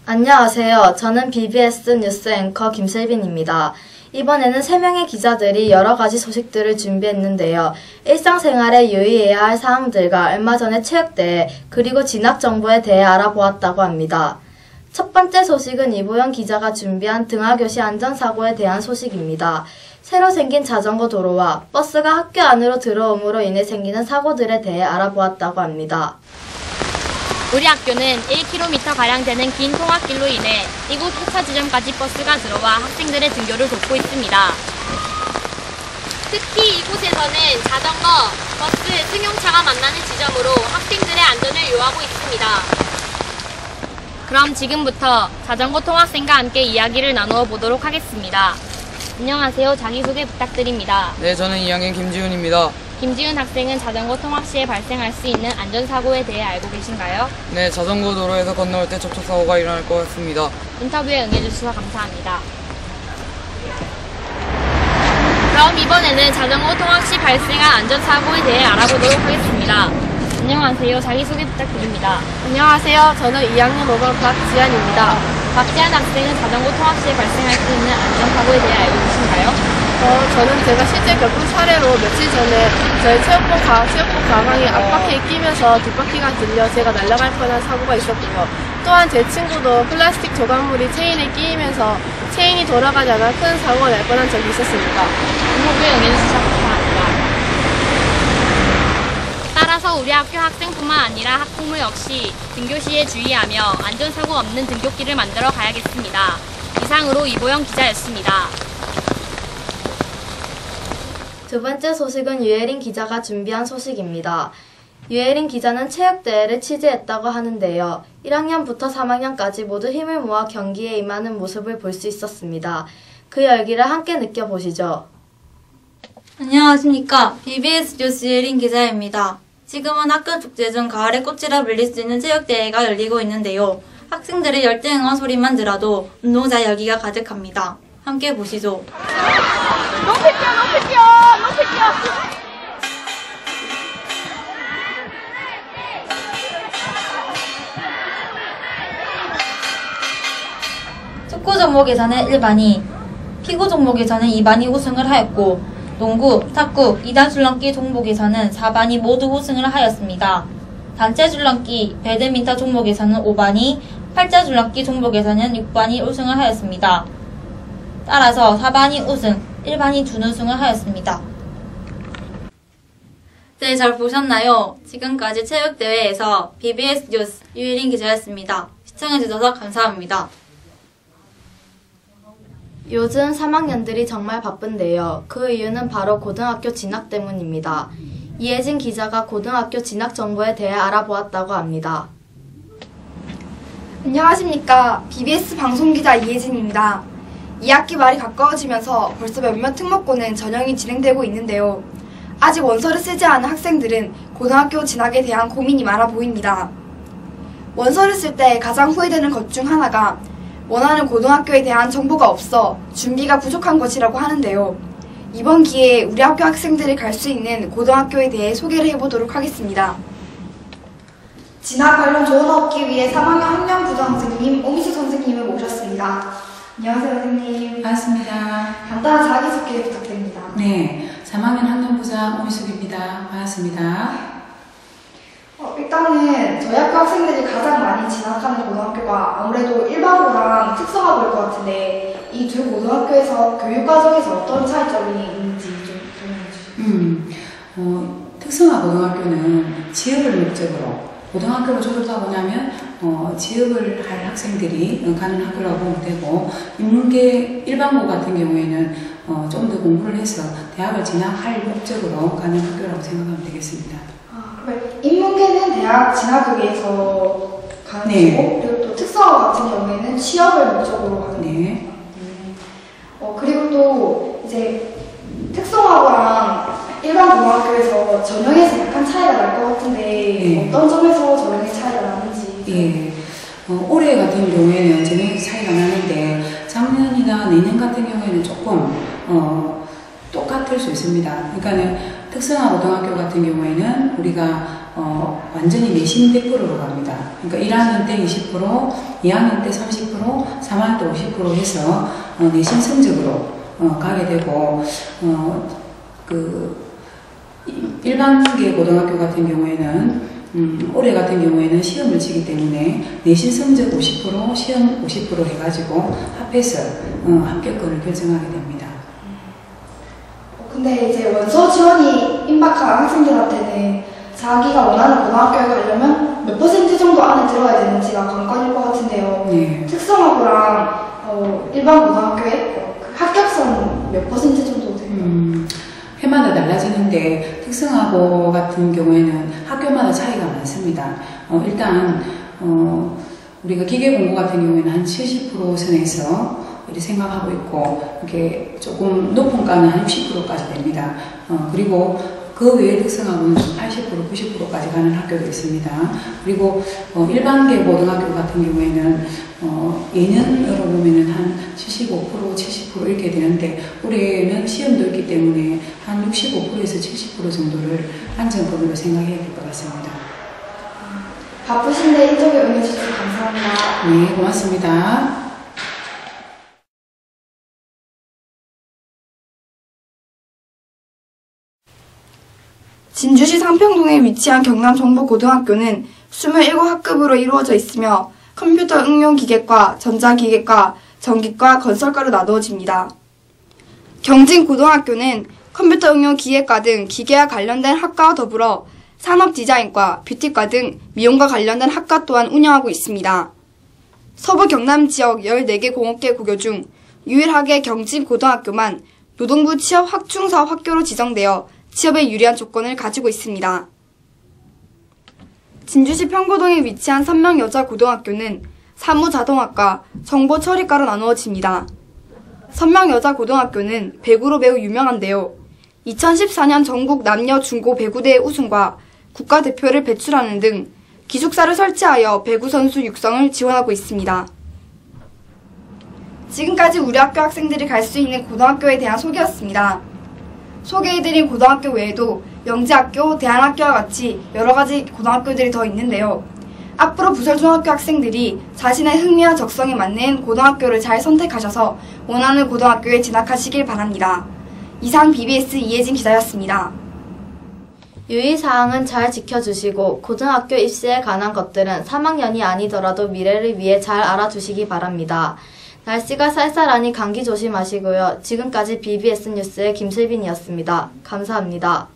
안녕하세요. 저는 BBS 뉴스 앵커 김슬빈입니다. 이번에는 3명의 기자들이 여러 가지 소식들을 준비했는데요. 일상생활에 유의해야 할 사항들과 얼마 전에 체육대회 그리고 진학정보에 대해 알아보았다고 합니다. 첫 번째 소식은 이보영 기자가 준비한 등하교시 안전사고에 대한 소식입니다. 새로 생긴 자전거 도로와 버스가 학교 안으로 들어옴으로 인해 생기는 사고들에 대해 알아보았다고 합니다. 우리 학교는 1km가량 되는 긴 통학길로 인해 이곳 주차 지점까지 버스가 들어와 학생들의 등교를 돕고 있습니다. 특히 이곳에서는 자전거, 버스, 승용차가 만나는 지점으로 학생들의 안전을 요하고 있습니다. 그럼 지금부터 자전거 통학생과 함께 이야기를 나누어 보도록 하겠습니다. 안녕하세요. 자기소개 부탁드립니다. 네, 저는 2학년 김지훈입니다. 김지훈 학생은 자전거 통학 시에 발생할 수 있는 안전사고에 대해 알고 계신가요? 네, 자전거 도로에서 건너올 때 접촉사고가 일어날 것 같습니다. 인터뷰에 응해주셔서 감사합니다. 그럼 이번에는 자전거 통학 시 발생한 안전사고에 대해 알아보도록 하겠습니다. 안녕하세요. 자기소개 부탁드립니다. 안녕하세요. 저는 2학년 5반 박지안입니다. 박지안 학생은 자전거 통학 시에 발생할 수 있는 안전사고에 대해 알고 계신가요? 저는 제가 실제 겪은 사례로 며칠 전에 저희 체육복 가방이 앞바퀴에 끼면서 뒷바퀴가 들려 제가 날아갈 뻔한 사고가 있었고요. 또한 제 친구도 플라스틱 조각물이 체인에 끼이면서 체인이 돌아가지 않아 큰 사고가 날 뻔한 적이 있었습니다. 인터뷰에 응해주셔서 감사합니다. 따라서 우리 학교 학생뿐만 아니라 학부모 역시 등교 시에 주의하며 안전사고 없는 등교길을 만들어 가야겠습니다. 이상으로 이보영 기자였습니다. 두 번째 소식은 유혜린 기자가 준비한 소식입니다. 유혜린 기자는 체육대회를 취재했다고 하는데요. 1학년부터 3학년까지 모두 힘을 모아 경기에 임하는 모습을 볼 수 있었습니다. 그 열기를 함께 느껴보시죠. 안녕하십니까. BBS 뉴스 유혜린 기자입니다. 지금은 학교 축제 중 가을의 꽃이라 불릴 수 있는 체육대회가 열리고 있는데요. 학생들의 열띤 응원 소리만 들어도 운동자 열기가 가득합니다. 함께 보시죠. 높이 뛰어! 축구 종목에서는 1반이, 피구 종목에서는 2반이 우승을 하였고, 농구, 탁구, 2단 줄넘기 종목에서는 4반이 모두 우승을 하였습니다. 단체 줄넘기, 배드민턴 종목에서는 5반이, 팔자 줄넘기 종목에서는 6반이 우승을 하였습니다. 따라서 4반이 우승, 1반이 준우승을 하였습니다. 네, 잘 보셨나요? 지금까지 체육대회에서 BBS 뉴스 유혜린 기자였습니다. 시청해주셔서 감사합니다. 요즘 3학년들이 정말 바쁜데요. 그 이유는 바로 고등학교 진학 때문입니다. 이혜진 기자가 고등학교 진학 정보에 대해 알아보았다고 합니다. 안녕하십니까. BBS 방송기자 이혜진입니다. 2학기 말이 가까워지면서 벌써 몇몇 특목고는 전형이 진행되고 있는데요. 아직 원서를 쓰지 않은 학생들은 고등학교 진학에 대한 고민이 많아 보입니다. 원서를 쓸 때 가장 후회되는 것 중 하나가 원하는 고등학교에 대한 정보가 없어 준비가 부족한 것이라고 하는데요. 이번 기회에 우리 학교 학생들이 갈 수 있는 고등학교에 대해 소개를 해보도록 하겠습니다. 진학 관련 조언을 얻기 위해 3학년 학년부장선생님 오미수 선생님을 모셨습니다. 안녕하세요, 선생님. 반갑습니다. 간단한 자기소개 부탁드립니다. 네, 3학년 학년부장 오미숙입니다. 반갑습니다. 일단은 저희 학교 학생들이 가장 많이 진학하는 고등학교가 아무래도 일반고랑 특성화고일 것 같은데 이 두 고등학교에서 교육과정에서 어떤 차이점이 있는지 좀 설명해 주시죠. 특성화 고등학교는 지역을 목적으로 고등학교를 졸업하고 나면 지역을 할 학생들이 가는 학교라고 보면 되고, 인문계 일반고 같은 경우에는 좀 더 공부를 해서 대학을 진학할 목적으로 가는 학교라고 생각하면 되겠습니다. 그러면 인문계는 대학 진학을 위해서 가는 거고, 그리고 또 특성화 같은 경우에는 취업을 목적으로 가는 거고. 그리고 또 이제 특성화고랑 일반 고등학교에서 전형에서 약간 차이가 날 것 같은데 어떤 점에서 전형의 차이가 나는지. 올해 같은 경우에는 전형에서 차이가 나는데 작년이나 내년 같은 경우에는 조금 똑같을 수 있습니다. 그러니까는 특성화 고등학교 같은 경우에는 우리가 완전히 내신 100%로 갑니다. 그러니까 1학년 때 20%, 2학년 때 30%, 3학년 때 50% 해서 내신 성적으로 가게 되고 일반계 고등학교 같은 경우에는 올해 같은 경우에는 시험을 치기 때문에 내신 성적 50%, 시험 50% 해가지고 합해서 합격권을 결정하게 됩니다. 근데 이제 원서 지원이 임박한 학생들한테는 자기가 원하는 고등학교에 가려면 몇 % 정도 안에 들어야 되는지가 관건일 것 같은데요. 네. 특성화고랑 일반 고등학교의 합격선 몇 % 정도 될까요? 해마다 달라지는데 특성화고 같은 경우에는 학교마다 차이가 많습니다. 일단 우리가 기계공고 같은 경우에는 한 70% 선에서 이렇게 생각하고 있고 이렇게 조금 높은 과는 한 60%까지 됩니다. 그리고 그 외의 특성화고는 80%, 90%까지 가는 학교도 있습니다. 그리고 일반계 고등학교 같은 경우에는 예년으로 보면은 한 75%, 70% 이렇게 되는데 올해는 시험도 있기 때문에 한 65%에서 70% 정도를 안정권으로 생각해야 될 것 같습니다. 바쁘신데 인터뷰 응해주셔서 감사합니다. 네, 고맙습니다. 진주시 상평동에 위치한 경남정보고등학교는 27학급으로 이루어져 있으며 컴퓨터 응용기계과, 전자기계과, 전기과, 건설과로 나누어집니다. 경진고등학교는 컴퓨터 응용기계과 등 기계와 관련된 학과와 더불어 산업디자인과, 뷰티과 등 미용과 관련된 학과 또한 운영하고 있습니다. 서부 경남 지역 14개 공업계 고교 중 유일하게 경진고등학교만 노동부 취업 확충사업 학교로 지정되어 취업에 유리한 조건을 가지고 있습니다. 진주시 평고동에 위치한 선명여자고등학교는 사무자동학과, 정보처리과로 나누어집니다. 선명여자고등학교는 배구로 매우 유명한데요. 2014년 전국 남녀 중고 배구대회 우승과 국가대표를 배출하는 등 기숙사를 설치하여 배구 선수 육성을 지원하고 있습니다. 지금까지 우리 학교 학생들이 갈 수 있는 고등학교에 대한 소개였습니다. 소개해드린 고등학교 외에도 영재학교, 대안학교와 같이 여러가지 고등학교들이 더 있는데요. 앞으로 부설중학교 학생들이 자신의 흥미와 적성에 맞는 고등학교를 잘 선택하셔서 원하는 고등학교에 진학하시길 바랍니다. 이상 BBS 이혜진 기자였습니다. 유의사항은 잘 지켜주시고 고등학교 입시에 관한 것들은 3학년이 아니더라도 미래를 위해 잘 알아두시기 바랍니다. 날씨가 쌀쌀하니 감기 조심하시고요. 지금까지 BBS 뉴스의 김슬빈이었습니다. 감사합니다.